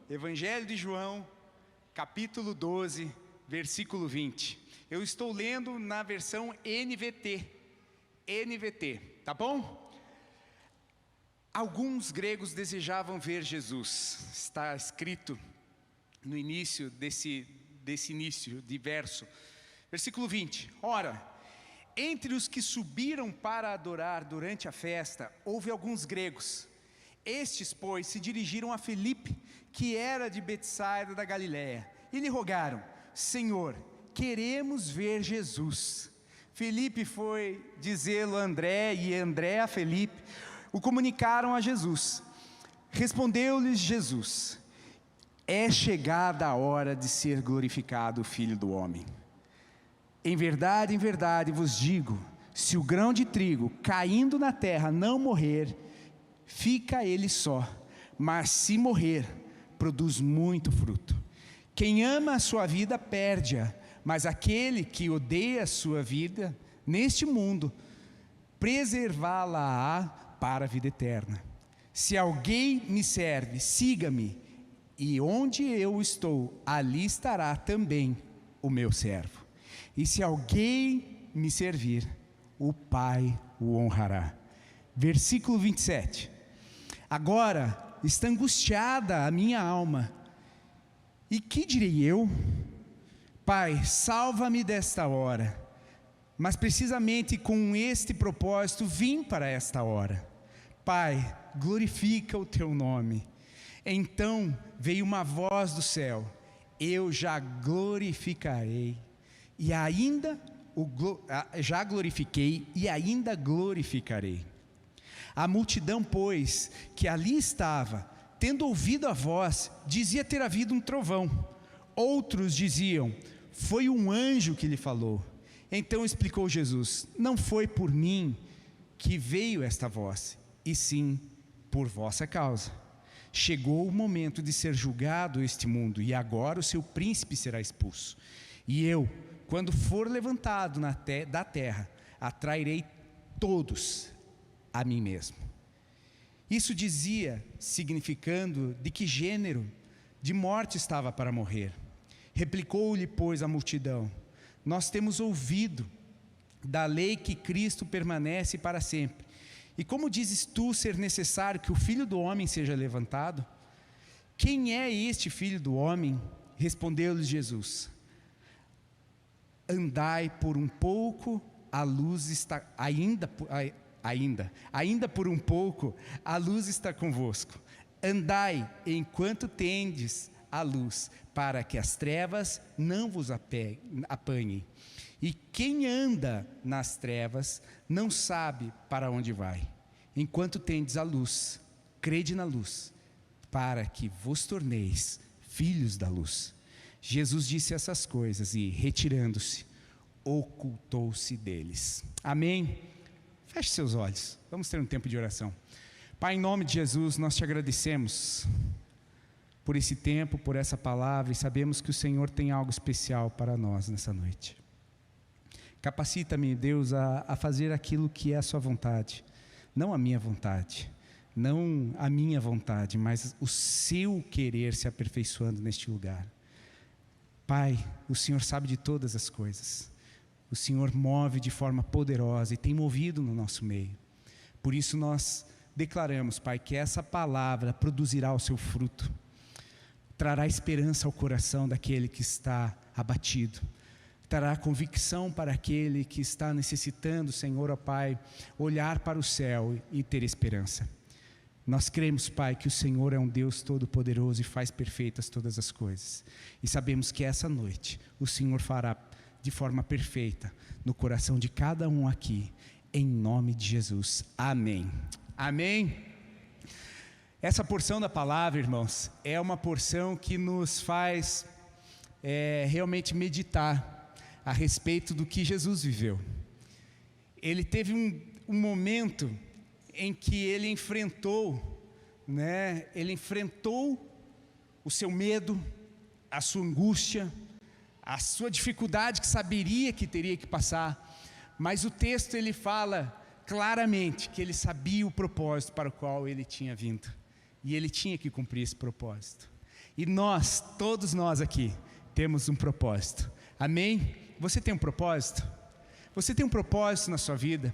Evangelho de João, capítulo 12, versículo 20. Eu estou lendo na versão NVT, tá bom? Alguns gregos desejavam ver Jesus. Está escrito no início desse início de verso. Versículo 20. Ora, entre os que subiram para adorar durante a festa, houve alguns gregos. Estes, pois, se dirigiram a Filipe, que era de Betsaida da Galiléia, e lhe rogaram: Senhor, queremos ver Jesus. Filipe foi dizê-lo a André, e André a Filipe o comunicaram a Jesus. Respondeu-lhes Jesus: é chegada a hora de ser glorificado o Filho do Homem. Em verdade vos digo, se o grão de trigo caindo na terra não morrer, fica ele só, mas se morrer, produz muito fruto. Quem ama a sua vida perde-a, mas aquele que odeia a sua vida neste mundo, preservá-la-á para a vida eterna. Se alguém me serve, siga-me, e onde eu estou, ali estará também o meu servo. E se alguém me servir, o Pai o honrará. Versículo 27. Agora está angustiada a minha alma. E que direi eu? Pai, salva-me desta hora. Mas precisamente com este propósito vim para esta hora. Pai, glorifica o teu nome. Então veio uma voz do céu: eu já glorificarei, e ainda já glorifiquei, e ainda glorificarei. A multidão, pois, que ali estava, tendo ouvido a voz, dizia ter havido um trovão. Outros diziam: foi um anjo que lhe falou. Então explicou Jesus: não foi por mim que veio esta voz, e sim por vossa causa. Chegou o momento de ser julgado este mundo, e agora o seu príncipe será expulso. E eu, quando for levantado da terra, atrairei todos a mim mesmo. Isso dizia, significando de que gênero de morte estava para morrer. Replicou-lhe, pois, a multidão: nós temos ouvido da lei que Cristo permanece para sempre. E como dizes tu ser necessário que o Filho do Homem seja levantado? Quem é este Filho do Homem? Respondeu-lhes Jesus: andai por um pouco, a luz está ainda por um pouco, a luz está convosco. Andai enquanto tendes a luz, para que as trevas não vos apanhem. E quem anda nas trevas não sabe para onde vai. Enquanto tendes a luz, crede na luz, para que vos torneis filhos da luz. Jesus disse essas coisas e, retirando-se, ocultou-se deles. Amém? Feche seus olhos, vamos ter um tempo de oração. Pai, em nome de Jesus, nós te agradecemos por esse tempo, por essa palavra, e sabemos que o Senhor tem algo especial para nós nessa noite. Capacita-me, Deus, a fazer aquilo que é a sua vontade, não a minha vontade, não a minha vontade, mas o seu querer se aperfeiçoando neste lugar. Pai, o Senhor sabe de todas as coisas, o Senhor move de forma poderosa e tem movido no nosso meio. Por isso nós declaramos, Pai, que essa palavra produzirá o seu fruto, trará esperança ao coração daquele que está abatido, trará convicção para aquele que está necessitando, Senhor, ó Pai, olhar para o céu e ter esperança. Nós cremos, Pai, que o Senhor é um Deus todo-poderoso e faz perfeitas todas as coisas. E sabemos que essa noite o Senhor fará de forma perfeita no coração de cada um aqui, em nome de Jesus. Amém. Amém. Essa porção da palavra, irmãos, é uma porção que nos faz realmente meditar a respeito do que Jesus viveu. Ele teve um momento em que ele enfrentou, ele enfrentou o seu medo, a sua angústia, a sua dificuldade que saberia que teria que passar, mas o texto ele fala claramente que ele sabia o propósito para o qual ele tinha vindo, e ele tinha que cumprir esse propósito. E nós, todos nós aqui, temos um propósito. Amém? Você tem um propósito? Você tem um propósito na sua vida?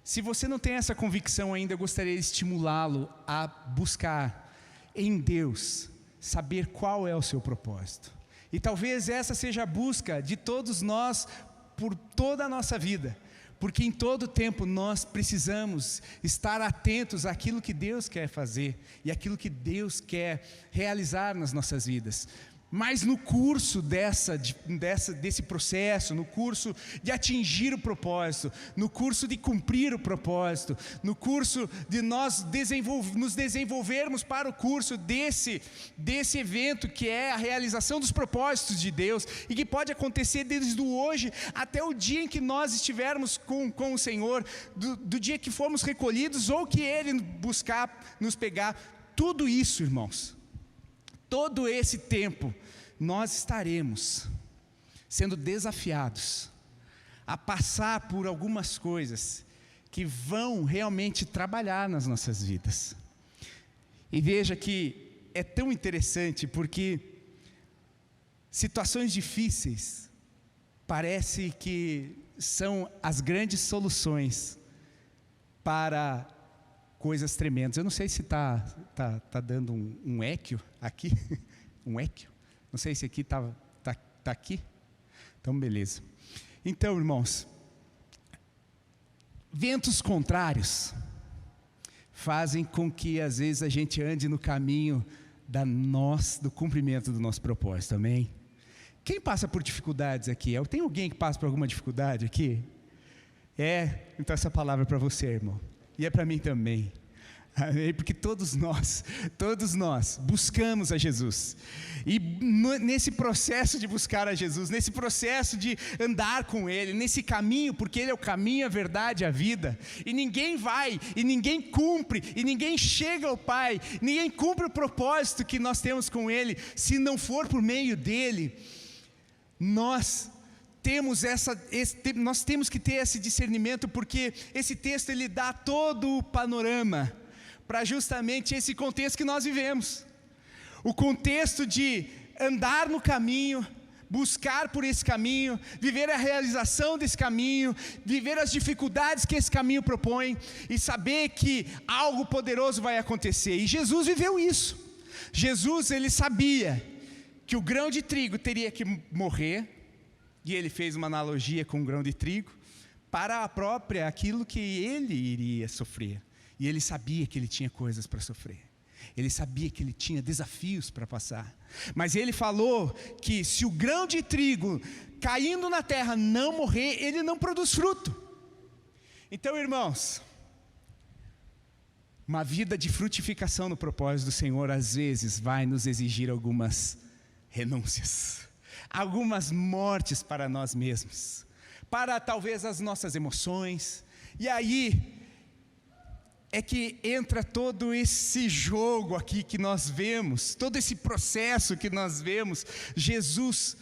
Se você não tem essa convicção ainda, eu gostaria de estimulá-lo a buscar em Deus, saber qual é o seu propósito. E talvez essa seja a busca de todos nós por toda a nossa vida, porque em todo tempo nós precisamos estar atentos àquilo que Deus quer fazer e àquilo que Deus quer realizar nas nossas vidas. Mas no curso desse processo, no curso de atingir o propósito, no curso de cumprir o propósito, no curso de nós nos desenvolvermos para o curso desse evento que é a realização dos propósitos de Deus, e que pode acontecer desde o hoje até o dia em que nós estivermos com o Senhor, do dia que formos recolhidos ou que Ele buscar nos pegar. Tudo isso, irmãos, todo esse tempo, nós estaremos sendo desafiados a passar por algumas coisas que vão realmente trabalhar nas nossas vidas. E veja que é tão interessante, porque situações difíceis parece que são as grandes soluções para coisas tremendas. Eu não sei se está dando um eco aqui, um eco. Não sei se aqui está aqui. Então, beleza. Então, irmãos, ventos contrários fazem com que às vezes a gente ande no caminho do cumprimento do nosso propósito, amém? Quem passa por dificuldades aqui? Tem alguém que passa por alguma dificuldade aqui? Então essa palavra é para você, irmão, e é para mim também. Amém? Porque todos nós buscamos a Jesus, e nesse processo de buscar a Jesus, nesse processo de andar com Ele, nesse caminho, porque Ele é o caminho, a verdade e a vida, e ninguém vai, e ninguém cumpre, e ninguém chega ao Pai, ninguém cumpre o propósito que nós temos com Ele, se não for por meio dEle. Nós temos que ter esse discernimento, porque esse texto ele dá todo o panorama para justamente esse contexto que nós vivemos, o contexto de andar no caminho, buscar por esse caminho, viver a realização desse caminho, viver as dificuldades que esse caminho propõe, e saber que algo poderoso vai acontecer. E Jesus viveu isso. Jesus, ele sabia que o grão de trigo teria que morrer, e ele fez uma analogia com o grão de trigo, para a própria aquilo que ele iria sofrer. E ele sabia que ele tinha coisas para sofrer. Ele sabia que ele tinha desafios para passar. Mas ele falou que se o grão de trigo caindo na terra não morrer, ele não produz fruto. Então, irmãos, uma vida de frutificação no propósito do Senhor, às vezes, vai nos exigir algumas renúncias, algumas mortes para nós mesmos, para talvez as nossas emoções. E aí é que entra todo esse jogo aqui que nós vemos, todo esse processo que nós vemos, Jesus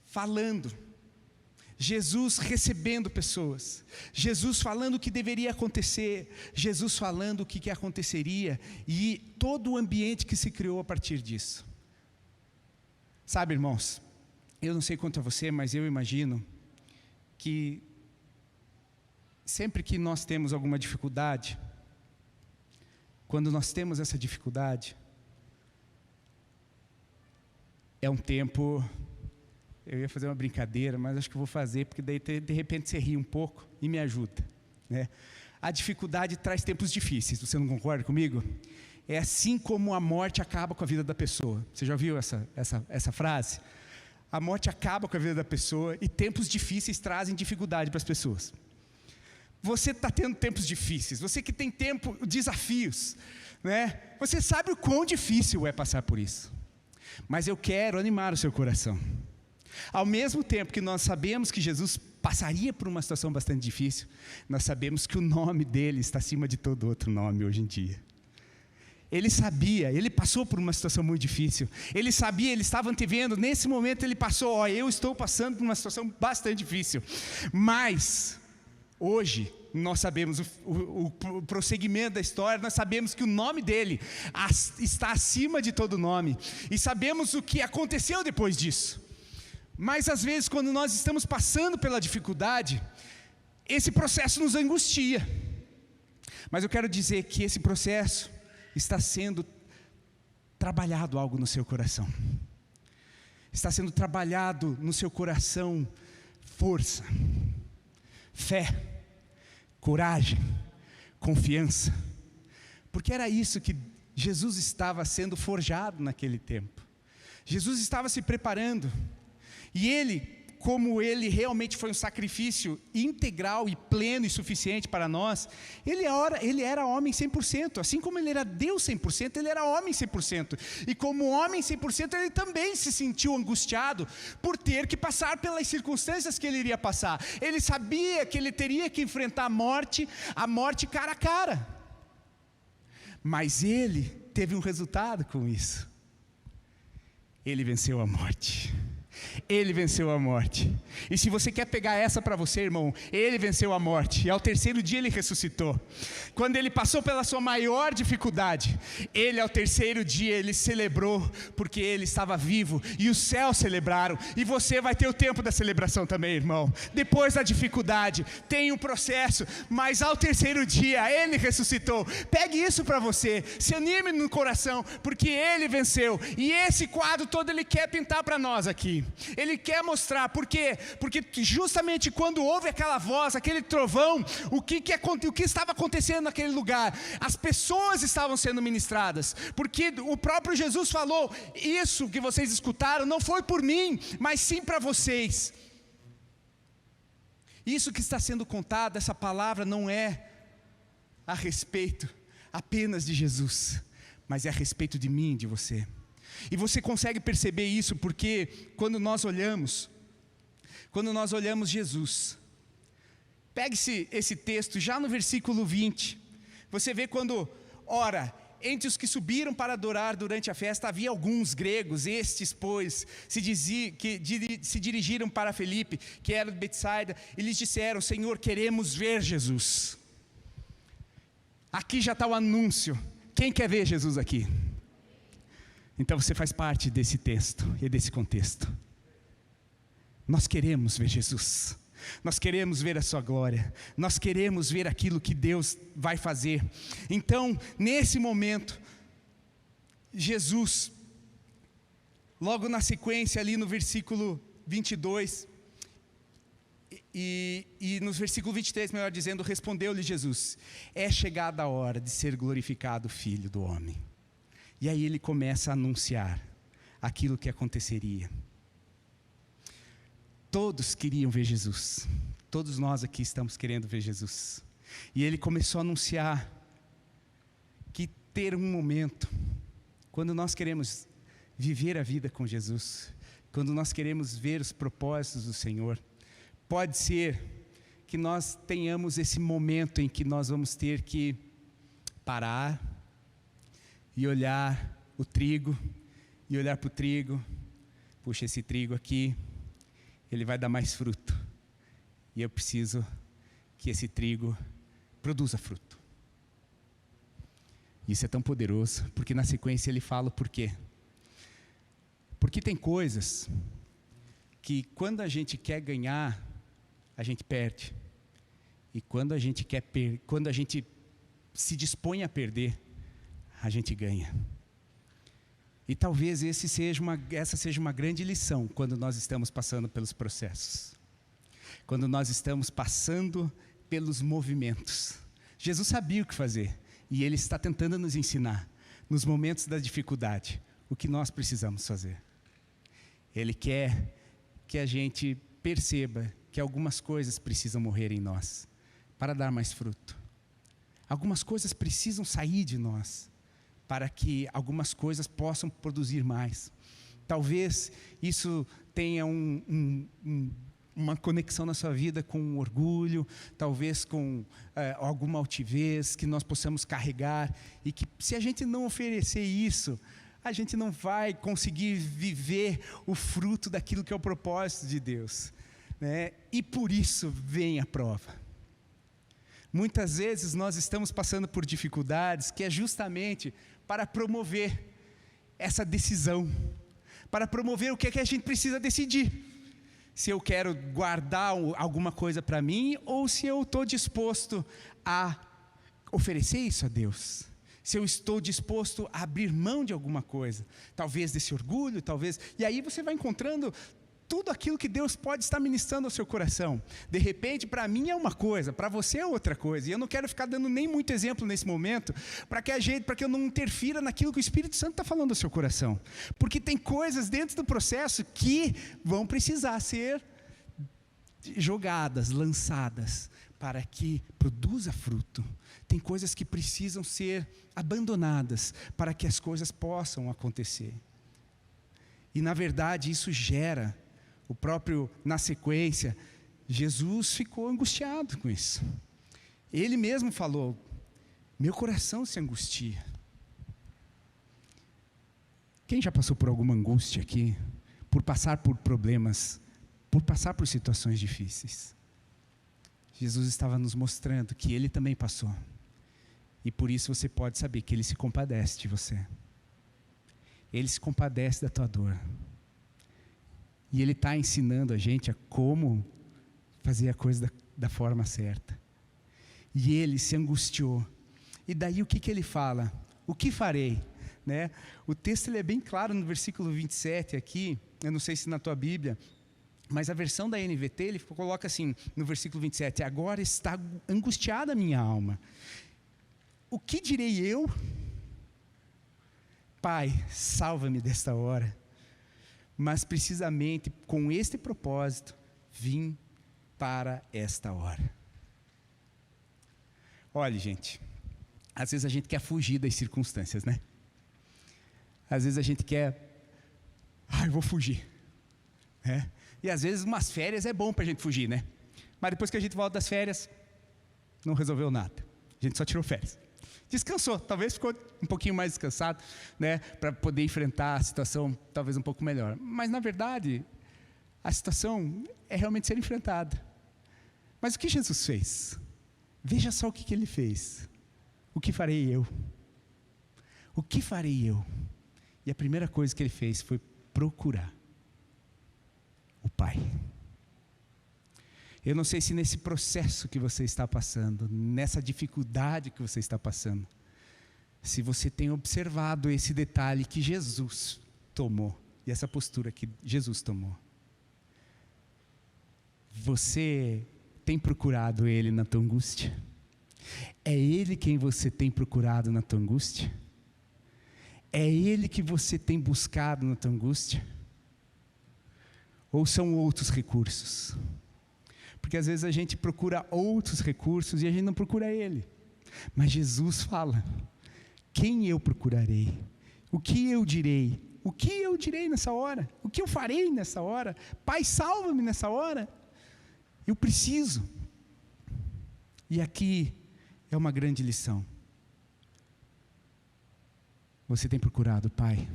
falando, Jesus recebendo pessoas, Jesus falando o que deveria acontecer, Jesus falando o que aconteceria, e todo o ambiente que se criou a partir disso. Sabe, irmãos, eu não sei quanto a você, mas eu imagino que sempre que nós temos alguma dificuldade, quando nós temos essa dificuldade, é um tempo, eu ia fazer uma brincadeira, mas acho que eu vou fazer, porque daí de repente você ri um pouco e me ajuda, né? A dificuldade traz tempos difíceis, você não concorda comigo? É assim como a morte acaba com a vida da pessoa. Você já ouviu essa frase? A morte acaba com a vida da pessoa, e tempos difíceis trazem dificuldade para as pessoas. Você está tendo tempos difíceis, você que tem desafios, né? Você sabe o quão difícil é passar por isso. Mas eu quero animar o seu coração. Ao mesmo tempo que nós sabemos que Jesus passaria por uma situação bastante difícil, nós sabemos que o nome dele está acima de todo outro nome hoje em dia. Ele sabia, ele passou por uma situação muito difícil. Ele sabia, ele estava antevendo, nesse momento ele passou, eu estou passando por uma situação bastante difícil. Mas Hoje, nós sabemos o prosseguimento da história, nós sabemos que o nome dele está acima de todo nome, e sabemos o que aconteceu depois disso. Mas às vezes, quando nós estamos passando pela dificuldade, esse processo nos angustia. Mas eu quero dizer que esse processo está sendo trabalhado algo no seu coração. Está sendo trabalhado no seu coração força, fé, coragem, confiança. Porque era isso que Jesus estava sendo forjado naquele tempo. Jesus estava se preparando. E ele, como ele realmente foi um sacrifício integral e pleno e suficiente para nós, ele era homem 100%, assim como ele era Deus 100%, ele era homem 100%, e como homem 100%, ele também se sentiu angustiado, por ter que passar pelas circunstâncias que ele iria passar. Ele sabia que ele teria que enfrentar a morte cara a cara, mas ele teve um resultado com isso. Ele venceu a morte. Ele venceu a morte. E se você quer pegar essa para você, irmão, ele venceu a morte, e ao terceiro dia ele ressuscitou. Quando ele passou pela sua maior dificuldade, ele ao terceiro dia ele celebrou, porque ele estava vivo, e os céus celebraram. E você vai ter o tempo da celebração também, irmão. Depois da dificuldade tem um processo, mas ao terceiro dia ele ressuscitou. Pegue isso para você, se anime no coração, porque ele venceu. E esse quadro todo ele quer pintar para nós aqui. Ele quer mostrar, por quê? Porque justamente quando houve aquela voz, aquele trovão, o que estava acontecendo naquele lugar? As pessoas estavam sendo ministradas, porque o próprio Jesus falou: isso que vocês escutaram não foi por mim, mas sim para vocês. Isso que está sendo contado, essa palavra não é a respeito apenas de Jesus, mas é a respeito de mim e de você. E você consegue perceber isso porque quando nós olhamos Jesus, pegue-se esse texto já no versículo 20, você vê quando, ora, entre os que subiram para adorar durante a festa, havia alguns gregos. Estes, pois, se dirigiram para Filipe, que era de Betsaida, e lhes disseram: Senhor, queremos ver Jesus. Aqui já está o anúncio. Quem quer ver Jesus aqui? Então você faz parte desse texto e desse contexto. Nós queremos ver Jesus, nós queremos ver a sua glória, nós queremos ver aquilo que Deus vai fazer. Então, nesse momento, Jesus, logo na sequência ali no versículo 22, e no versículo 23, melhor dizendo, respondeu-lhe Jesus: é chegada a hora de ser glorificado o Filho do Homem. E aí ele começa a anunciar aquilo que aconteceria. Todos queriam ver Jesus. Todos nós aqui estamos querendo ver Jesus. E ele começou a anunciar que ter um momento, quando nós queremos viver a vida com Jesus, quando nós queremos ver os propósitos do Senhor, pode ser que nós tenhamos esse momento em que nós vamos ter que parar e olhar o trigo, e olhar para o trigo. Puxa, esse trigo aqui, ele vai dar mais fruto, e eu preciso que esse trigo produza fruto. Isso é tão poderoso, porque na sequência ele fala o porquê. Porque tem coisas que quando a gente quer ganhar, a gente perde, e quando a gente se dispõe a perder, a gente ganha. E talvez essa seja uma grande lição quando nós estamos passando pelos processos, quando nós estamos passando pelos movimentos. Jesus sabia o que fazer, e Ele está tentando nos ensinar, nos momentos da dificuldade, o que nós precisamos fazer. Ele quer que a gente perceba que algumas coisas precisam morrer em nós, para dar mais fruto. Algumas coisas precisam sair de nós, para que algumas coisas possam produzir mais. Talvez isso tenha uma conexão na sua vida com orgulho, talvez com alguma altivez que nós possamos carregar, e que se a gente não oferecer isso, a gente não vai conseguir viver o fruto daquilo que é o propósito de Deus, né? E por isso vem a prova. Muitas vezes nós estamos passando por dificuldades que é justamente para promover essa decisão, para promover o que é que a gente precisa decidir. Se eu quero guardar alguma coisa para mim ou se eu estou disposto a oferecer isso a Deus. Se eu estou disposto a abrir mão de alguma coisa, talvez desse orgulho, talvez... E aí você vai encontrando tudo aquilo que Deus pode estar ministrando ao seu coração. De repente, para mim é uma coisa, para você é outra coisa. E eu não quero ficar dando nem muito exemplo nesse momento, para que eu não interfira naquilo que o Espírito Santo está falando ao seu coração. Porque tem coisas dentro do processo que vão precisar ser jogadas, lançadas, para que produza fruto. Tem coisas que precisam ser abandonadas, para que as coisas possam acontecer. E na verdade isso gera... na sequência, Jesus ficou angustiado com isso. Ele mesmo falou, meu coração se angustia. Quem já passou por alguma angústia aqui? Por passar por problemas, por passar por situações difíceis. Jesus estava nos mostrando que Ele também passou. E por isso você pode saber que Ele se compadece de você. Ele se compadece da tua dor. E Ele está ensinando a gente a como fazer a coisa da forma certa. E Ele se angustiou. E daí o que Ele fala? O que farei? Né? O texto ele é bem claro no versículo 27 aqui, eu não sei se na tua Bíblia, mas a versão da NVT, ele coloca assim, no versículo 27, agora está angustiada a minha alma. O que direi eu? Pai, salva-me desta hora. Mas precisamente com este propósito, vim para esta hora. Olha, gente, às vezes a gente quer fugir das circunstâncias, né? Às vezes a gente quer, eu vou fugir. Né? E às vezes umas férias é bom para a gente fugir, né? Mas depois que a gente volta das férias, não resolveu nada. A gente só tirou férias. Descansou, talvez ficou um pouquinho mais descansado, né, para poder enfrentar a situação talvez um pouco melhor. Mas na verdade, a situação é realmente ser enfrentada. Mas o que Jesus fez? Veja só o que Ele fez. O que farei eu? O que farei eu? E a primeira coisa que Ele fez foi procurar o Pai. Eu não sei se nesse processo que você está passando, nessa dificuldade que você está passando, se você tem observado esse detalhe que Jesus tomou, e essa postura que Jesus tomou. Você tem procurado Ele na tua angústia? É Ele quem você tem procurado na tua angústia? É Ele que você tem buscado na tua angústia? Ou são outros recursos? Porque às vezes a gente procura outros recursos e a gente não procura Ele. Mas Jesus fala, quem eu procurarei? O que eu direi? O que eu direi nessa hora? O que eu farei nessa hora? Pai, salva-me nessa hora. Eu preciso. E aqui é uma grande lição. Você tem procurado o Pai?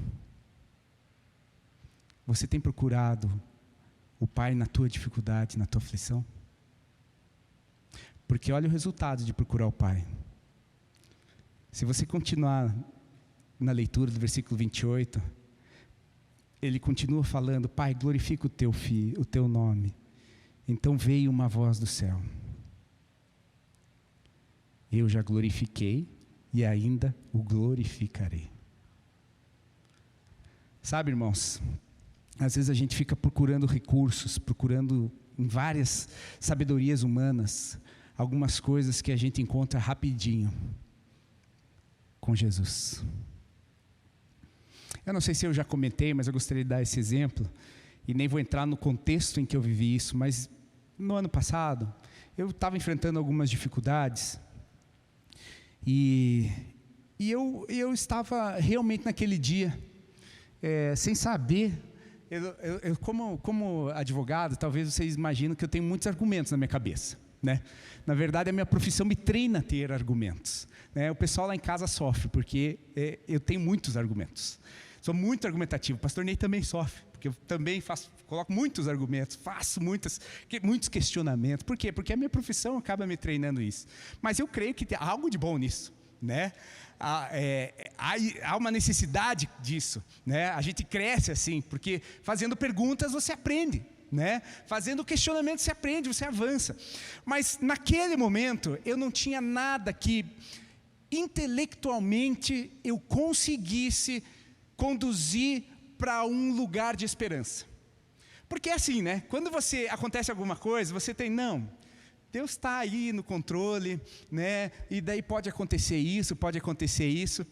Você tem procurado o Pai na tua dificuldade, na tua aflição? Porque olha o resultado de procurar o Pai. Se você continuar na leitura do versículo 28, ele continua falando, Pai, glorifica o teu filho, o teu nome. Então veio uma voz do céu. Eu já glorifiquei e ainda o glorificarei. Sabe, irmãos, às vezes a gente fica procurando recursos, procurando em várias sabedorias humanas, algumas coisas que a gente encontra rapidinho com Jesus. Eu não sei se eu já comentei, mas eu gostaria de dar esse exemplo, e nem vou entrar no contexto em que eu vivi isso, mas no ano passado, eu estava enfrentando algumas dificuldades, e eu estava realmente naquele dia, sem saber, eu como advogado, talvez vocês imaginem que eu tenho muitos argumentos na minha cabeça, né? Na verdade, a minha profissão me treina a ter argumentos, né? O pessoal lá em casa sofre, porque eu tenho muitos argumentos. Sou muito argumentativo. O pastor Ney também sofre, porque eu também coloco muitos argumentos, faço muitos questionamentos. Por quê? Porque a minha profissão acaba me treinando isso. Mas eu creio que tem algo de bom nisso, né? Há uma necessidade disso, né? A gente cresce assim, porque fazendo perguntas você aprende, né? Fazendo questionamentos você aprende, você avança. Mas naquele momento eu não tinha nada que intelectualmente eu conseguisse conduzir para um lugar de esperança. Porque é assim, né? Quando acontece alguma coisa, você tem, não, Deus está aí no controle, né? E daí pode acontecer isso, pode acontecer isso.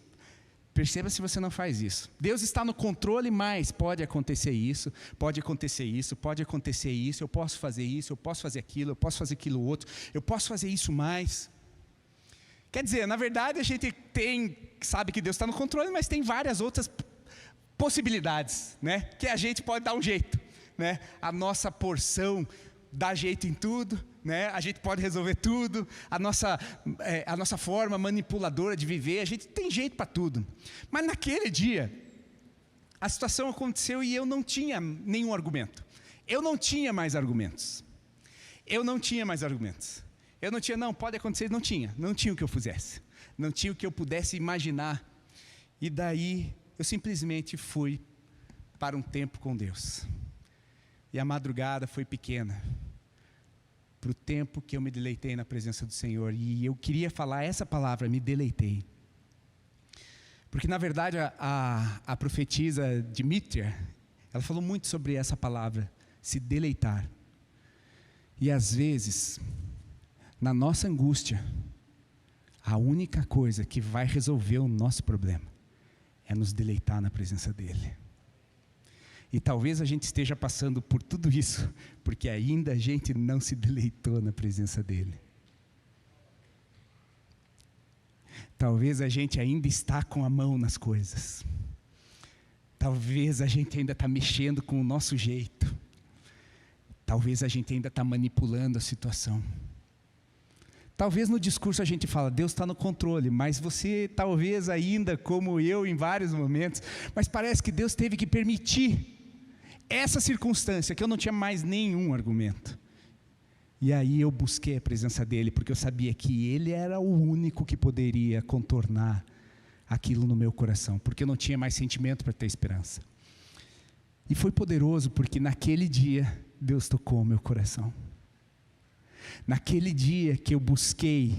Perceba se você não faz isso. Deus está no controle, mas pode acontecer isso, pode acontecer isso, pode acontecer isso, eu posso fazer isso, eu posso fazer aquilo, eu posso fazer aquilo outro, eu posso fazer isso mais. Quer dizer, na verdade a gente sabe que Deus está no controle, mas tem várias outras possibilidades, né? Que a gente pode dar um jeito, né? A nossa porção dá jeito em tudo, né? A gente pode resolver tudo, a nossa forma manipuladora de viver, a gente tem jeito para tudo. Mas naquele dia, a situação aconteceu e eu não tinha nenhum argumento. Eu não tinha mais argumentos. Não, pode acontecer, não tinha o que eu fizesse, não tinha o que eu pudesse imaginar. E daí, eu simplesmente fui para um tempo com Deus. E a madrugada foi pequena, para o tempo que eu me deleitei na presença do Senhor. E eu queria falar essa palavra, me deleitei. Porque na verdade a profetisa Dmitria, ela falou muito sobre essa palavra, se deleitar. E às vezes, na nossa angústia, a única coisa que vai resolver o nosso problema é nos deleitar na presença dEle. E talvez a gente esteja passando por tudo isso, porque ainda a gente não se deleitou na presença dEle. Talvez a gente ainda está com a mão nas coisas. Talvez a gente ainda está mexendo com o nosso jeito. Talvez a gente ainda está manipulando a situação. Talvez no discurso a gente fala, Deus está no controle, mas você talvez ainda, como eu em vários momentos, mas parece que Deus teve que permitir essa circunstância, que eu não tinha mais nenhum argumento. E aí eu busquei a presença dEle, porque eu sabia que Ele era o único que poderia contornar aquilo no meu coração, porque eu não tinha mais sentimento para ter esperança. E foi poderoso, porque naquele dia, Deus tocou o meu coração. Naquele dia que eu busquei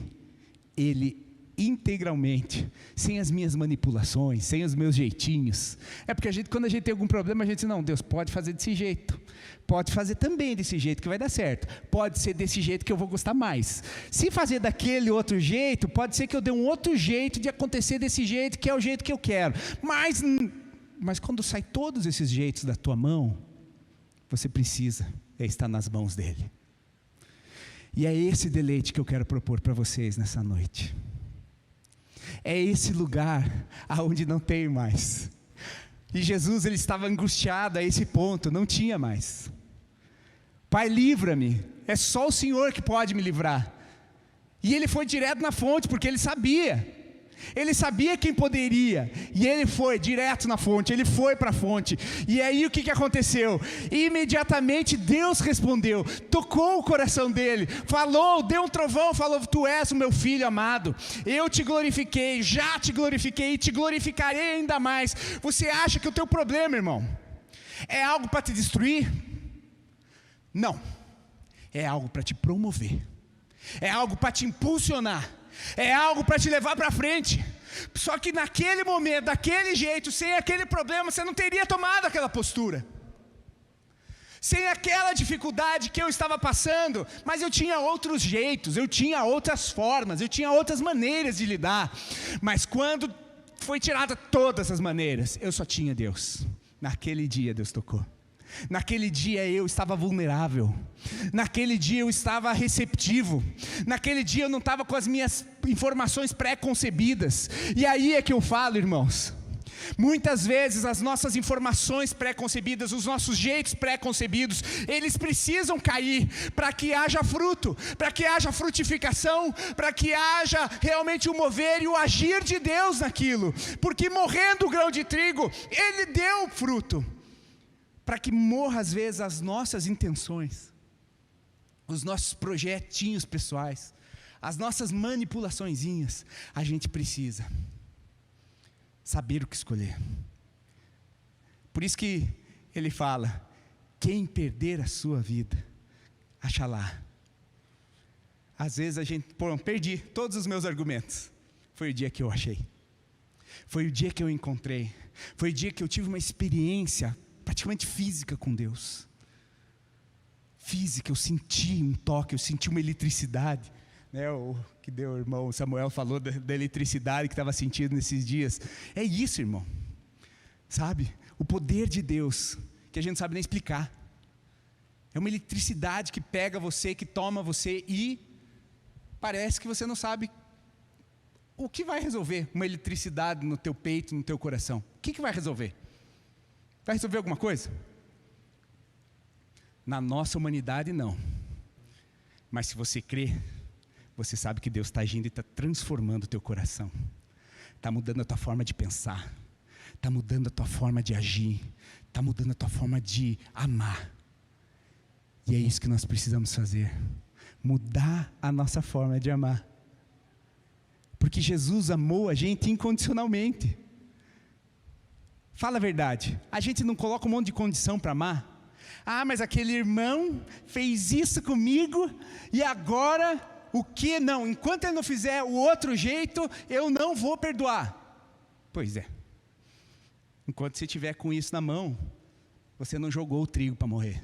Ele integralmente, sem as minhas manipulações, sem os meus jeitinhos. É porque quando a gente tem algum problema, a gente diz, não, Deus pode fazer desse jeito, pode fazer também desse jeito que vai dar certo, pode ser desse jeito que eu vou gostar mais. Se fazer daquele outro jeito, pode ser que eu dê um outro jeito de acontecer desse jeito, que é o jeito que eu quero. Mas quando sai todos esses jeitos da tua mão, você precisa estar nas mãos dEle. E é esse deleite que eu quero propor para vocês nessa noite. É esse lugar aonde não tem mais. E Jesus, ele estava angustiado a esse ponto, não tinha mais. Pai, livra-me, é só o Senhor que pode me livrar. E ele foi direto na fonte, porque ele sabia quem poderia, e ele foi direto na fonte, ele foi para a fonte. E aí o que aconteceu? Imediatamente Deus respondeu, tocou o coração dele, falou, deu um trovão, falou, tu és o meu filho amado, eu te glorifiquei, já te glorifiquei e te glorificarei ainda mais. Você acha que o teu problema, irmão, é algo para te destruir? Não, é algo para te promover, é algo para te impulsionar, é algo para te levar para frente. Só que naquele momento, daquele jeito, sem aquele problema, você não teria tomado aquela postura. Sem aquela dificuldade que eu estava passando, mas eu tinha outros jeitos, eu tinha outras formas, eu tinha outras maneiras de lidar. Mas quando foi tirada todas as maneiras, eu só tinha Deus. Naquele dia Deus tocou. Naquele dia eu estava vulnerável, naquele dia eu estava receptivo, naquele dia eu não estava com as minhas informações pré-concebidas. E aí é que eu falo, irmãos, Muitas vezes as nossas informações pré-concebidas, os nossos jeitos pré-concebidos, eles precisam cair para que haja fruto, para que haja frutificação, para que haja realmente o mover e o agir de Deus naquilo. Porque morrendo o grão de trigo, ele deu fruto. Para que morra às vezes as nossas intenções, os nossos projetinhos pessoais, as nossas manipulaçõezinhas, a gente precisa saber o que escolher. Por isso que ele fala: quem perder a sua vida, achará. Às vezes a gente, perdi todos os meus argumentos. Foi o dia que eu achei. Foi o dia que eu encontrei. Foi o dia que eu tive uma experiência praticamente física com Deus. Física, eu senti um toque, eu senti uma eletricidade. O que o irmão Samuel falou da eletricidade que estava sentindo nesses dias. É isso, irmão. Sabe? O poder de Deus, que a gente não sabe nem explicar. É uma eletricidade que pega você, que toma você e parece que você não sabe o que vai resolver. Uma eletricidade no teu peito, no teu coração. O que vai resolver? Vai resolver alguma coisa? Na nossa humanidade, não. Mas se você crê, você sabe que Deus está agindo e está transformando o teu coração. Está mudando a tua forma de pensar. Está mudando a tua forma de agir. Está mudando a tua forma de amar. E é isso que nós precisamos fazer. Mudar a nossa forma de amar. Porque Jesus amou a gente incondicionalmente. Fala a verdade. A gente não coloca um monte de condição para amar. Ah, mas aquele irmão fez isso comigo e agora... O que não? Enquanto ele não fizer o outro jeito, eu não vou perdoar. Pois é. Enquanto você estiver com isso na mão, você não jogou o trigo para morrer.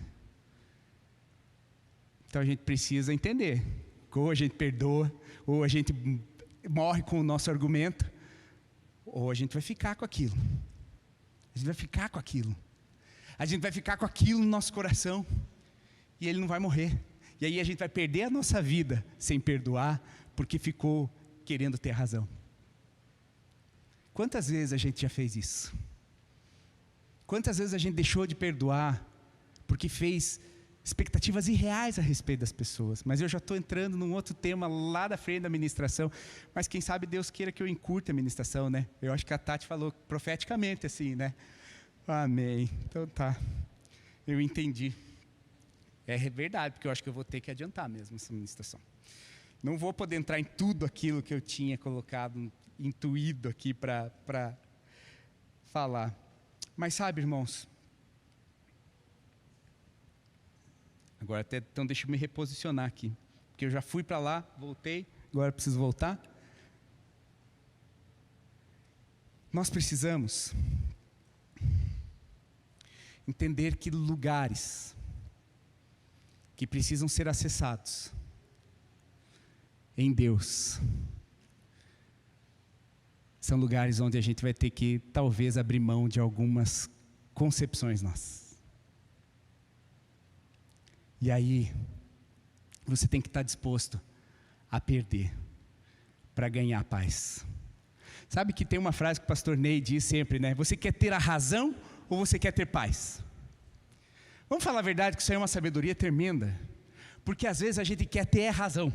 Então a gente precisa entender. Ou a gente perdoa, ou a gente morre com o nosso argumento, ou a gente vai ficar com aquilo. A gente vai ficar com aquilo. A gente vai ficar com aquilo no nosso coração. E ele não vai morrer. E aí a gente vai perder a nossa vida sem perdoar, porque ficou querendo ter razão. Quantas vezes a gente já fez isso? Quantas vezes a gente deixou de perdoar, porque fez expectativas irreais a respeito das pessoas? Mas eu já estou entrando num outro tema lá da frente da ministração, mas quem sabe Deus queira que eu encurte a ministração, né? Eu acho que a Tati falou profeticamente assim, né? Amém. Então tá, eu entendi. É verdade, porque eu acho que eu vou ter que adiantar mesmo essa ministração. Não vou poder entrar em tudo aquilo que eu tinha colocado, intuído aqui para falar. Mas sabe, irmãos, agora até, então deixa eu me reposicionar aqui, porque eu já fui para lá, voltei, agora preciso voltar. Nós precisamos entender que lugares que precisam ser acessados em Deus são lugares onde a gente vai ter que talvez abrir mão de algumas concepções nossas. E aí você tem que estar disposto a perder para ganhar paz. Sabe que tem uma frase que o pastor Ney diz sempre, né? Você quer ter a razão ou você quer ter paz? Vamos falar a verdade, que isso aí é uma sabedoria tremenda, porque às vezes a gente quer ter a razão.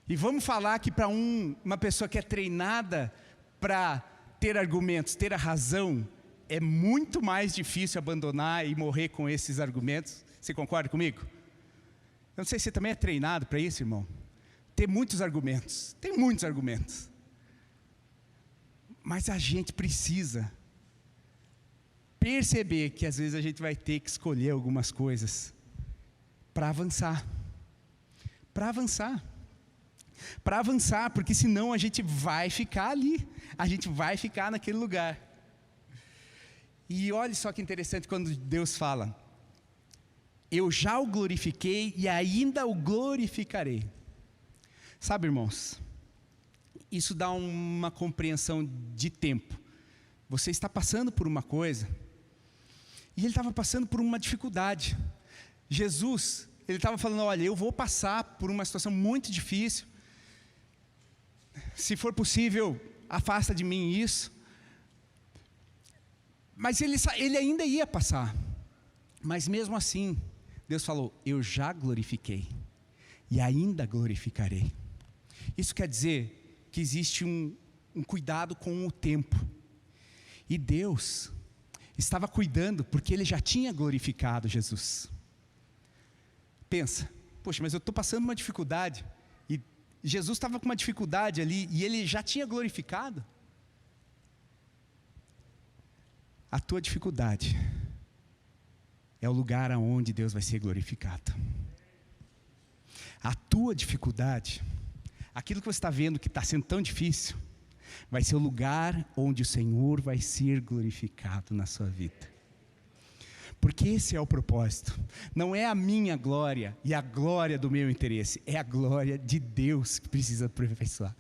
E vamos falar que para uma pessoa que é treinada para ter argumentos, ter a razão, é muito mais difícil abandonar e morrer com esses argumentos. Você concorda comigo? Eu não sei se você também é treinado para isso, irmão. Ter muitos argumentos, tem muitos argumentos. Mas a gente precisa perceber que às vezes a gente vai ter que escolher algumas coisas para avançar. Para avançar. Para avançar, porque senão a gente vai ficar ali. A gente vai ficar naquele lugar. E olha só que interessante quando Deus fala: eu já o glorifiquei e ainda o glorificarei. Sabe, irmãos, isso dá uma compreensão de tempo. Você está passando por uma coisa, e ele estava passando por uma dificuldade. Jesus, ele estava falando: olha, eu vou passar por uma situação muito difícil. Se for possível, afasta de mim isso. Mas ele ainda ia passar. Mas mesmo assim, Deus falou: eu já glorifiquei e ainda glorificarei. Isso quer dizer que existe um cuidado com o tempo. E Deus estava cuidando porque Ele já tinha glorificado Jesus. Pensa, poxa, mas eu estou passando uma dificuldade, e Jesus estava com uma dificuldade ali, e Ele já tinha glorificado. A tua dificuldade é o lugar aonde Deus vai ser glorificado. A tua dificuldade, aquilo que você está vendo que está sendo tão difícil, vai ser o lugar onde o Senhor vai ser glorificado na sua vida. Porque esse é o propósito. Não é a minha glória e a glória do meu interesse, é a glória de Deus que precisa aperfeiçoar.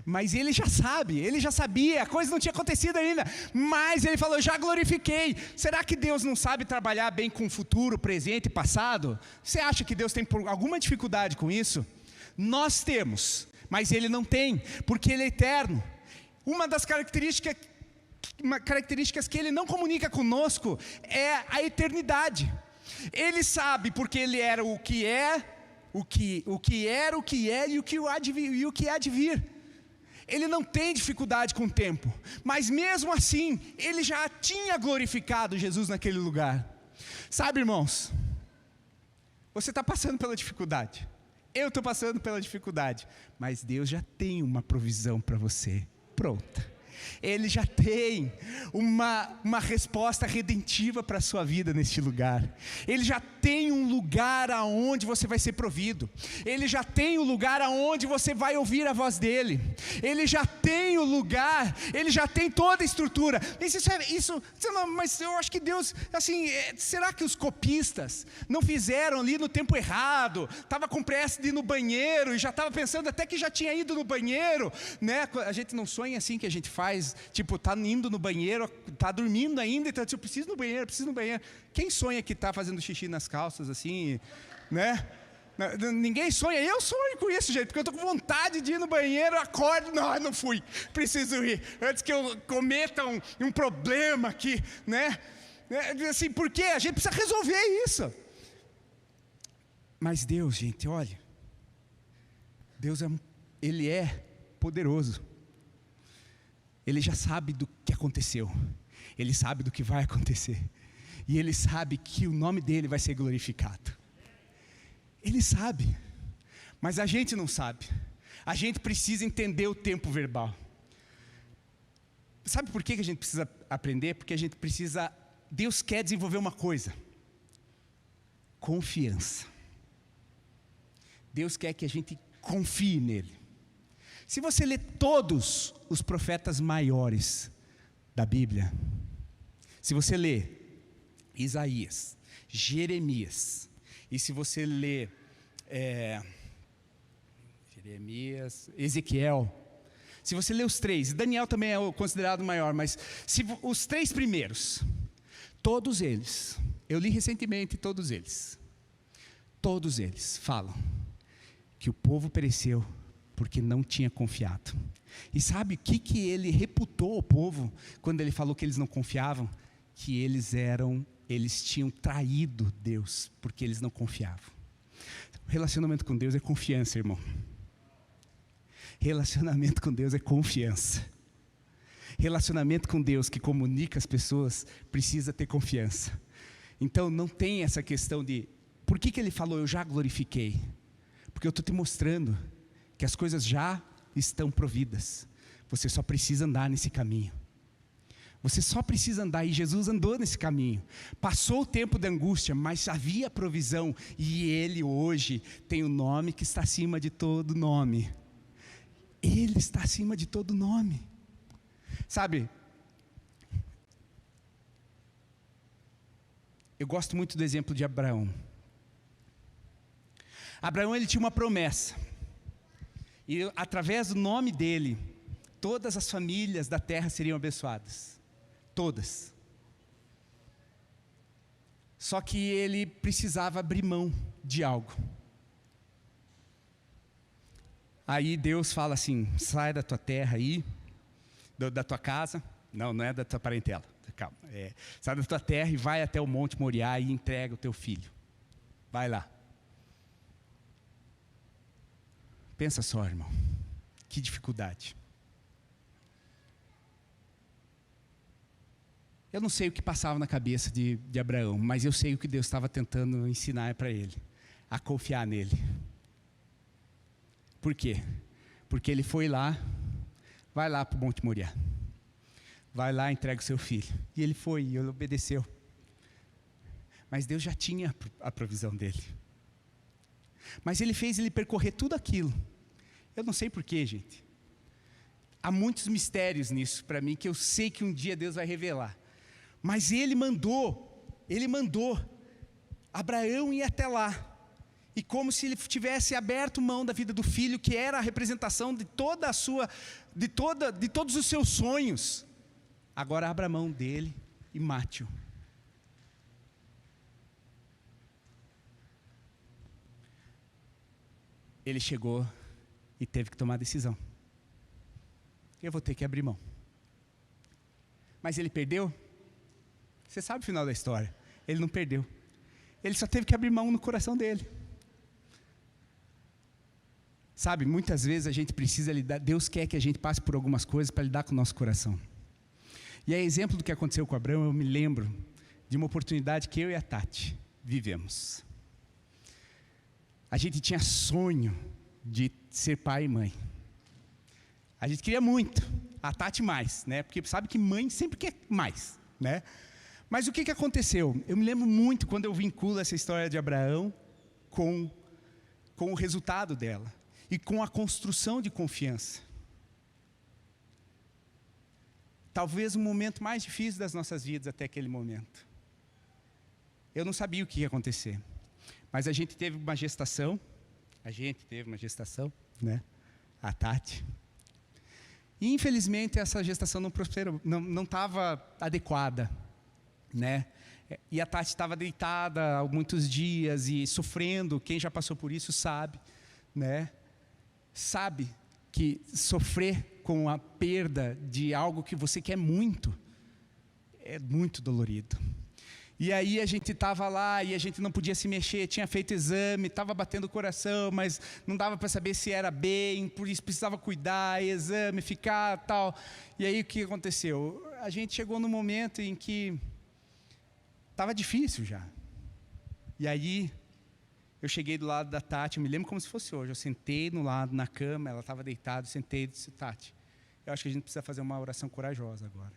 Mas Ele já sabe, Ele já sabia, a coisa não tinha acontecido ainda, mas Ele falou: já glorifiquei. Será que Deus não sabe trabalhar bem com futuro, presente e passado? Você acha que Deus tem alguma dificuldade com isso? Nós temos, mas Ele não tem, porque Ele é eterno. Uma das características que Ele não comunica conosco é a eternidade. Ele sabe porque Ele era o que é, o que era, o que é e o que há de vir. Ele não tem dificuldade com o tempo, mas mesmo assim, Ele já tinha glorificado Jesus naquele lugar. Sabe, irmãos, você está passando pela dificuldade, eu estou passando pela dificuldade, mas Deus já tem uma provisão para você, pronta. Ele já tem uma resposta redentiva para a sua vida neste lugar. Ele já tem um lugar aonde você vai ser provido. Ele já tem um lugar aonde você vai ouvir a voz dele. Ele já tem o lugar, ele já tem toda a estrutura. Mas eu acho que Deus, assim, será que os copistas não fizeram ali no tempo errado? Estava com pressa de ir no banheiro e já estava pensando até que já tinha ido no banheiro, né? A gente não sonha assim que a gente faz. Tipo, tá indo no banheiro, tá dormindo ainda, então eu preciso ir no banheiro. Quem sonha que tá fazendo xixi nas calças, assim, né? Ninguém sonha. Eu sonho com isso, gente, porque eu tô com vontade de ir no banheiro, acordo, não fui, preciso ir, antes que eu cometa um problema aqui, né? Assim, por quê? A gente precisa resolver isso. Mas Deus, gente, olha, Deus Ele é poderoso. Ele já sabe do que aconteceu, Ele sabe do que vai acontecer, e Ele sabe que o nome dEle vai ser glorificado. Ele sabe, mas a gente não sabe. A gente precisa entender o tempo verbal. Sabe por que a gente precisa aprender? Porque a gente precisa, Deus quer desenvolver uma coisa: confiança. Deus quer que a gente confie nele. Se você ler todos os profetas maiores da Bíblia, se você ler Isaías, Jeremias, e se você ler Jeremias, Ezequiel, se você ler os três, Daniel também é considerado maior, mas os três primeiros, todos eles, eu li recentemente todos eles falam que o povo pereceu porque não tinha confiado. E sabe o que ele reputou ao povo quando ele falou que eles não confiavam? Que eles tinham traído Deus porque eles não confiavam. Relacionamento com Deus é confiança, irmão. Relacionamento com Deus é confiança. Relacionamento com Deus que comunica as pessoas precisa ter confiança. Então não tem essa questão de por que ele falou eu já glorifiquei? Porque eu estou te mostrando que as coisas já estão providas. Você só precisa andar nesse caminho. Você só precisa andar, e Jesus andou nesse caminho. Passou o tempo da angústia, mas havia provisão, e Ele hoje tem o nome que está acima de todo nome. Ele está acima de todo nome. Sabe, eu gosto muito do exemplo de Abraão. Abraão, ele tinha uma promessa. E através do nome dele, todas as famílias da terra seriam abençoadas. Todas. Só que ele precisava abrir mão de algo. Aí Deus fala assim: sai da tua terra aí, da tua casa. Não é da tua parentela, calma. Sai da tua terra e vai até o Monte Moriá e entrega o teu filho. Vai lá. Pensa só, irmão. Que dificuldade. Eu não sei o que passava na cabeça de Abraão, mas eu sei o que Deus estava tentando ensinar para ele. A confiar nele. Por quê? Porque ele foi lá, vai lá para o Monte Moriá. Vai lá, entrega o seu filho. E ele foi, e ele obedeceu. Mas Deus já tinha a provisão dele. Mas ele fez ele percorrer tudo aquilo. Eu não sei porquê, gente. Há muitos mistérios nisso para mim, que eu sei que um dia Deus vai revelar. Mas ele mandou Abraão ir até lá. E como se ele tivesse aberto mão da vida do filho, que era a representação de toda a sua, de todos os seus sonhos. Agora abra a mão dele e mate-o. Ele chegou e teve que tomar a decisão. Eu vou ter que abrir mão. Mas ele perdeu? Você sabe o final da história. Ele não perdeu. Ele só teve que abrir mão no coração dele. Sabe, muitas vezes a gente precisa lidar, Deus quer que a gente passe por algumas coisas para lidar com o nosso coração. E é exemplo do que aconteceu com Abraão, eu me lembro de uma oportunidade que eu e a Tati vivemos. A gente tinha sonho de ser pai e mãe. A gente queria muito, a Tati mais, né? Porque sabe que mãe sempre quer mais, né? Mas o que aconteceu? Eu me lembro muito quando eu vinculo essa história de Abraão com o resultado dela e com a construção de confiança. Talvez o momento mais difícil das nossas vidas até aquele momento. Eu não sabia o que ia acontecer, mas a gente teve uma gestação, né? A Tati. E infelizmente essa gestação não prosperou, não estava adequada, né? E a Tati estava deitada há muitos dias e sofrendo. Quem já passou por isso sabe, né? Sabe que sofrer com a perda de algo que você quer muito é muito dolorido. E aí a gente estava lá e a gente não podia se mexer, tinha feito exame, estava batendo o coração, mas não dava para saber se era bem, por isso precisava cuidar, exame, ficar, tal. E aí o que aconteceu? A gente chegou num momento em que estava difícil já. E aí eu cheguei do lado da Tati, eu me lembro como se fosse hoje, eu sentei no lado, na cama, ela estava deitada, sentei e disse: Tati, eu acho que a gente precisa fazer uma oração corajosa agora.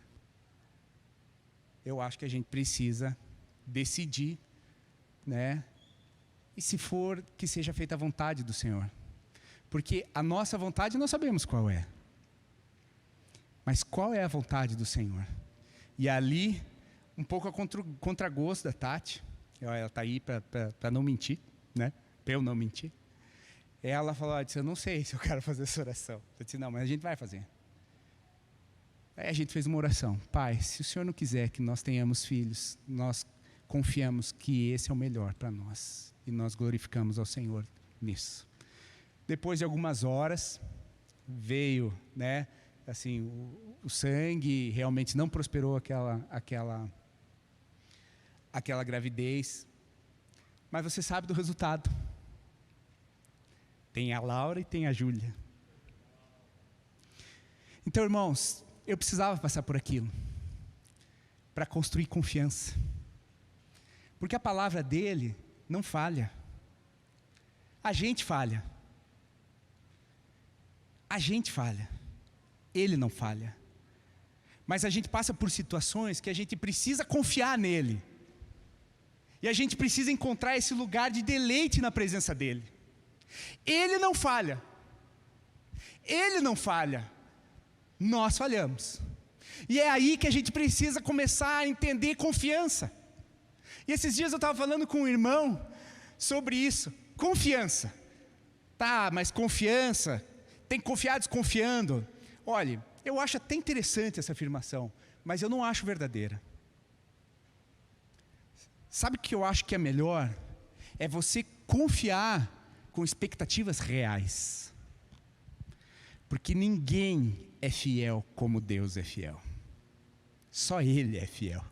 Eu acho que a gente precisa decidir, né? E se for, que seja feita a vontade do Senhor. Porque a nossa vontade nós sabemos qual é. Mas qual é a vontade do Senhor? E ali, um pouco a contragosto da Tati, ela está aí para não mentir, né? Para eu não mentir. Ela falou, eu não sei se eu quero fazer essa oração. Eu disse, não, mas a gente vai fazer. Aí a gente fez uma oração. Pai, se o Senhor não quiser que nós tenhamos filhos, nós confiamos que esse é o melhor para nós. E nós glorificamos ao Senhor nisso. Depois de algumas horas, veio, né, assim, o sangue, realmente não prosperou aquela gravidez. Mas você sabe do resultado. Tem a Laura e tem a Júlia. Então, irmãos, eu precisava passar por aquilo para construir confiança. Porque a palavra dele não falha. A gente falha. A gente falha. Ele não falha. Mas a gente passa por situações que a gente precisa confiar nele. E a gente precisa encontrar esse lugar de deleite na presença dele. Ele não falha. Ele não falha. Nós falhamos. E é aí que a gente precisa começar a entender confiança. E esses dias eu estava falando com um irmão sobre isso. Confiança. Tá, mas confiança, tem que confiar desconfiando. Olha, eu acho até interessante essa afirmação, mas eu não acho verdadeira. Sabe o que eu acho que é melhor? É você confiar com expectativas reais. Porque ninguém é fiel como Deus é fiel. Só Ele é fiel.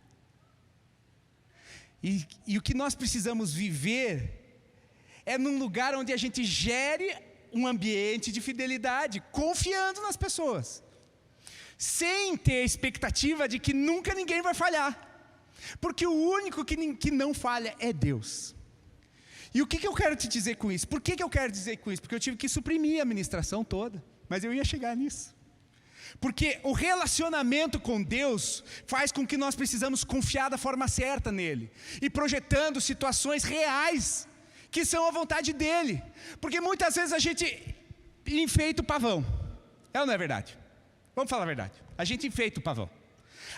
E o que nós precisamos viver é num lugar onde a gente gere um ambiente de fidelidade, confiando nas pessoas, sem ter a expectativa de que nunca ninguém vai falhar, porque o único que não falha é Deus. E o que eu quero te dizer com isso? Por que eu quero dizer com isso? Porque eu tive que suprimir a ministração toda, mas eu ia chegar nisso. Porque o relacionamento com Deus faz com que nós precisamos confiar da forma certa nele, e projetando situações reais, que são a vontade dele. Porque muitas vezes a gente enfeita o pavão, é ou não é verdade? Vamos falar a verdade, a gente enfeita o pavão.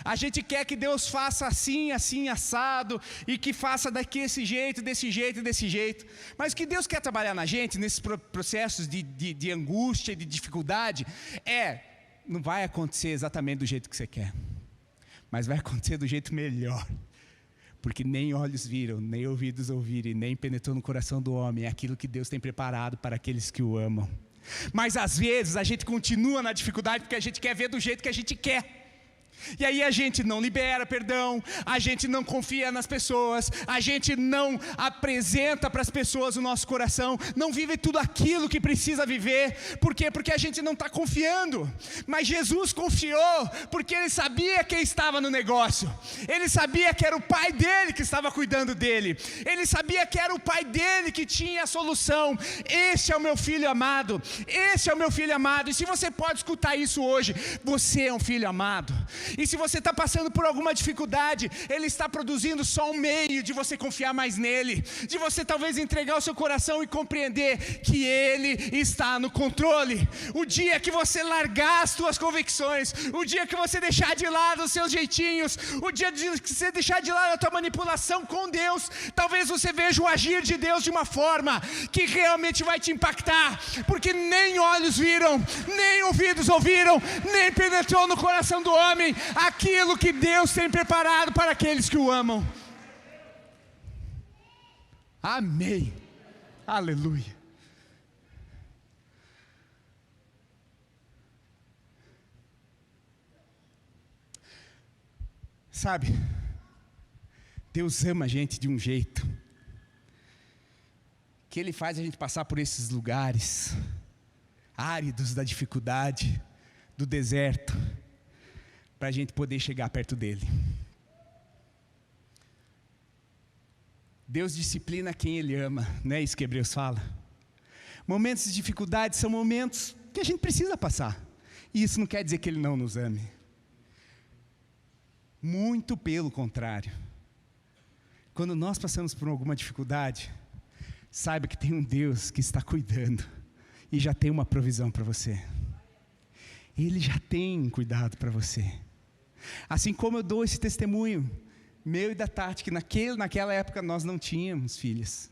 A gente quer que Deus faça assim, assim, assado, e que faça desse jeito, desse jeito, desse jeito. Mas o que Deus quer trabalhar na gente, nesses processos de angústia e de dificuldade, não vai acontecer exatamente do jeito que você quer, mas vai acontecer do jeito melhor. Porque nem olhos viram, nem ouvidos ouviram, e nem penetrou no coração do homem aquilo que Deus tem preparado para aqueles que o amam. Mas às vezes a gente continua na dificuldade porque a gente quer ver do jeito que a gente quer. E aí a gente não libera perdão, a gente não confia nas pessoas, a gente não apresenta para as pessoas o nosso coração, não vive tudo aquilo que precisa viver. Por quê? Porque a gente não está confiando. Mas Jesus confiou, porque Ele sabia quem estava no negócio, Ele sabia que era o Pai dele que estava cuidando dele, Ele sabia que era o Pai dele que tinha a solução. Este é o meu filho amado, esse é o meu filho amado. E se você pode escutar isso hoje, você é um filho amado. E se você está passando por alguma dificuldade, Ele está produzindo só um meio de você confiar mais nele, de você talvez entregar o seu coração e compreender que Ele está no controle. O dia que você largar as suas convicções, o dia que você deixar de lado os seus jeitinhos, o dia que você deixar de lado a tua manipulação com Deus, talvez você veja o agir de Deus de uma forma que realmente vai te impactar, porque nem olhos viram, nem ouvidos ouviram, nem penetrou no coração do homem aquilo que Deus tem preparado para aqueles que o amam. Amém. Aleluia. Sabe, Deus ama a gente de um jeito que Ele faz a gente passar por esses lugares áridos da dificuldade, do deserto, para a gente poder chegar perto dEle. Deus disciplina quem Ele ama, não é isso que Hebreus fala? Momentos de dificuldade são momentos que a gente precisa passar, e isso não quer dizer que Ele não nos ame. Muito pelo contrário. Quando nós passamos por alguma dificuldade, saiba que tem um Deus que está cuidando, e já tem uma provisão para você. Ele já tem cuidado para você. Assim como eu dou esse testemunho, meu e da Tati, que naquela época nós não tínhamos filhas.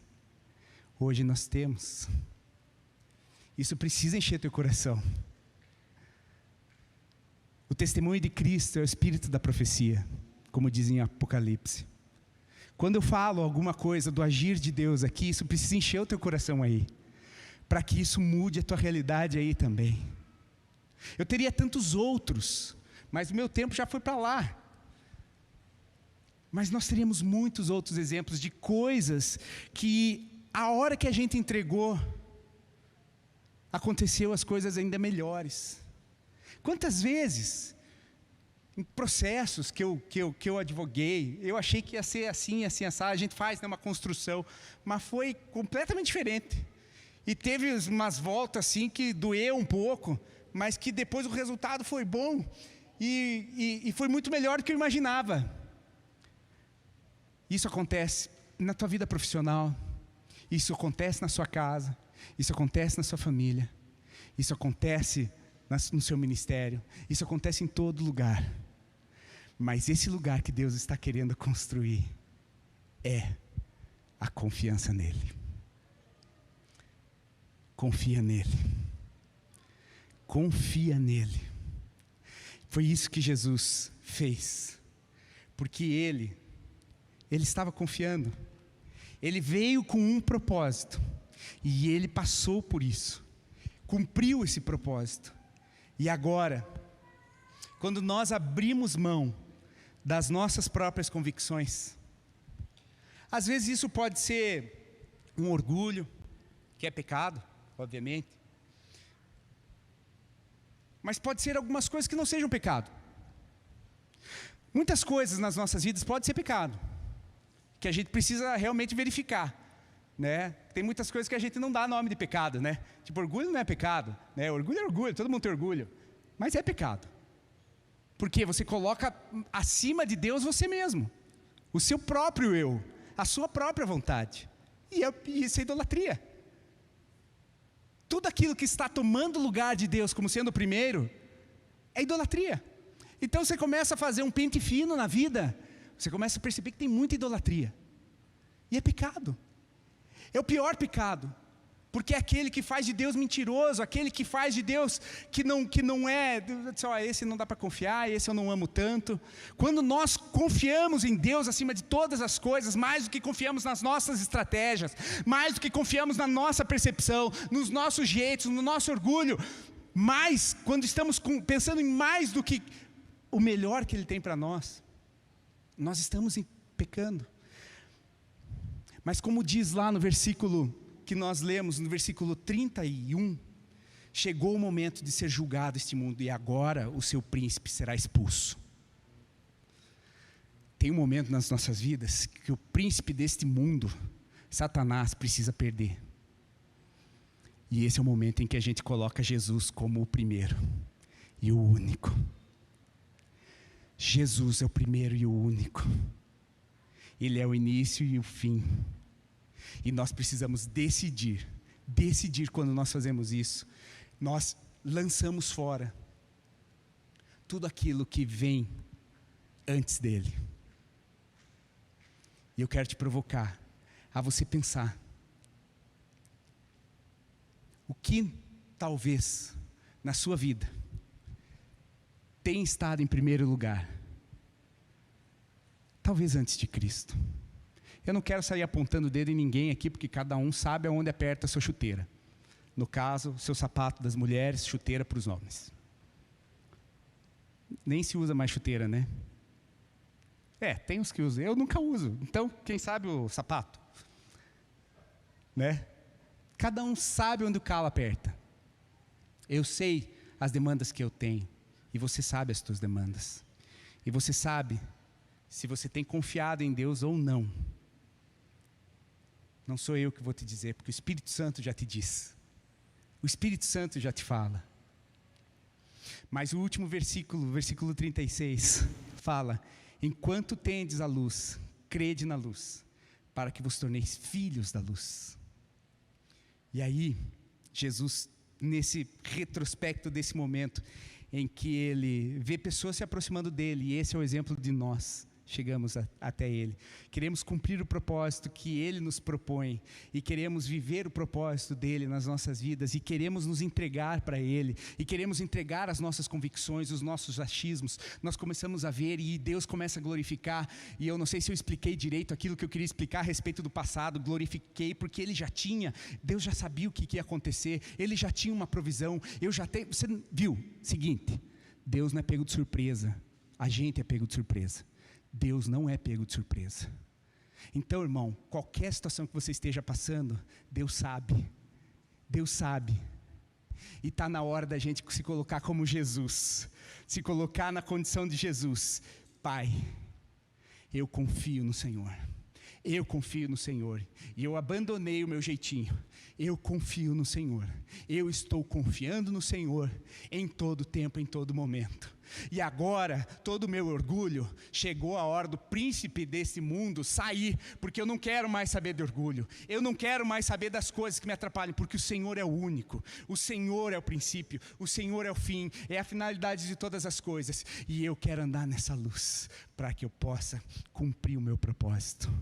Hoje nós temos. Isso precisa encher teu coração. O testemunho de Cristo é o espírito da profecia, como diz em Apocalipse. Quando eu falo alguma coisa do agir de Deus aqui, isso precisa encher o teu coração aí, para que isso mude a tua realidade aí também. Eu teria tantos outros, mas o meu tempo já foi para lá. Mas nós teríamos muitos outros exemplos de coisas que, a hora que a gente entregou, aconteceu as coisas ainda melhores. Quantas vezes, em processos que eu advoguei, eu achei que ia ser assim, assim, assim, a gente faz uma construção, mas foi completamente diferente. E teve umas voltas assim que doeu um pouco, mas que depois o resultado foi bom, e foi muito melhor do que eu imaginava. Isso acontece na tua vida profissional, isso acontece na sua casa, isso acontece na sua família, isso acontece no seu ministério, isso acontece em todo lugar. Mas esse lugar que Deus está querendo construir é a confiança nele. Confia nele. Confia nele. Foi isso que Jesus fez, porque ele estava confiando. Ele veio com um propósito, e ele passou por isso, cumpriu esse propósito. E agora, quando nós abrimos mão das nossas próprias convicções. Às vezes isso pode ser um orgulho, que é pecado, obviamente. Mas pode ser algumas coisas que não sejam pecado. Muitas coisas nas nossas vidas podem ser pecado, que a gente precisa realmente verificar, né? Tem muitas coisas que a gente não dá nome de pecado, né? Tipo, orgulho não é pecado, né? Orgulho é orgulho, todo mundo tem orgulho, mas é pecado. Porque você coloca acima de Deus você mesmo, o seu próprio eu, a sua própria vontade, e isso é idolatria. Tudo aquilo que está tomando lugar de Deus como sendo o primeiro, é idolatria. Então você começa a fazer um pente fino na vida, você começa a perceber que tem muita idolatria, e é pecado, é o pior pecado, porque é aquele que faz de Deus mentiroso, aquele que faz de Deus que não é, só esse não dá para confiar, esse eu não amo tanto. Quando nós confiamos em Deus acima de todas as coisas, mais do que confiamos nas nossas estratégias, mais do que confiamos na nossa percepção, nos nossos jeitos, no nosso orgulho, mais quando estamos pensando em mais do que o melhor que Ele tem para nós, nós estamos pecando. Mas como diz lá no versículo que nós lemos, no versículo 31, chegou o momento de ser julgado este mundo, e agora o seu príncipe será expulso. Tem um momento nas nossas vidas que o príncipe deste mundo, Satanás, precisa perder. E esse é o momento em que a gente coloca Jesus como o primeiro e o único. Jesus é o primeiro e o único. Ele é o início e o fim. E nós precisamos decidir quando nós fazemos isso. Nós lançamos fora tudo aquilo que vem antes dele. E eu quero te provocar a você pensar: o que talvez na sua vida tem estado em primeiro lugar, talvez antes de Cristo. Eu não quero sair apontando o dedo em ninguém aqui, porque cada um sabe aonde aperta a sua chuteira. No caso, seu sapato das mulheres, chuteira para os homens. Nem se usa mais chuteira, né? Tem uns que usam, eu nunca uso. Então, quem sabe o sapato? Né? Cada um sabe onde o calo aperta. Eu sei as demandas que eu tenho, e você sabe as suas demandas. E você sabe se você tem confiado em Deus ou não. Não sou eu que vou te dizer, porque o Espírito Santo já te diz. O Espírito Santo já te fala. Mas o último versículo, versículo 36, fala: enquanto tendes a luz, crede na luz, para que vos torneis filhos da luz. E aí, Jesus, nesse retrospecto desse momento, em que Ele vê pessoas se aproximando dEle, e esse é o exemplo de nós, chegamos até Ele. Queremos cumprir o propósito que Ele nos propõe, e queremos viver o propósito dEle nas nossas vidas, e queremos nos entregar para Ele, e queremos entregar as nossas convicções, os nossos achismos. Nós começamos a ver, e Deus começa a glorificar, e eu não sei se eu expliquei direito aquilo que eu queria explicar a respeito do passado. Glorifiquei porque Ele já tinha, Deus já sabia o que ia acontecer, Ele já tinha uma provisão, você viu, seguinte, Deus não é pego de surpresa, a gente é pego de surpresa. Deus não é pego de surpresa. Então, irmão, qualquer situação que você esteja passando, Deus sabe. Deus sabe. E está na hora da gente se colocar como Jesus. Se colocar na condição de Jesus. Pai, eu confio no Senhor. Eu confio no Senhor. E eu abandonei o meu jeitinho. Eu confio no Senhor. Eu estou confiando no Senhor em todo tempo, em todo momento. E agora, todo o meu orgulho, chegou a hora do príncipe desse mundo sair, porque eu não quero mais saber de orgulho, eu não quero mais saber das coisas que me atrapalham, porque o Senhor é o único, o Senhor é o princípio, o Senhor é o fim, é a finalidade de todas as coisas, e eu quero andar nessa luz, para que eu possa cumprir o meu propósito.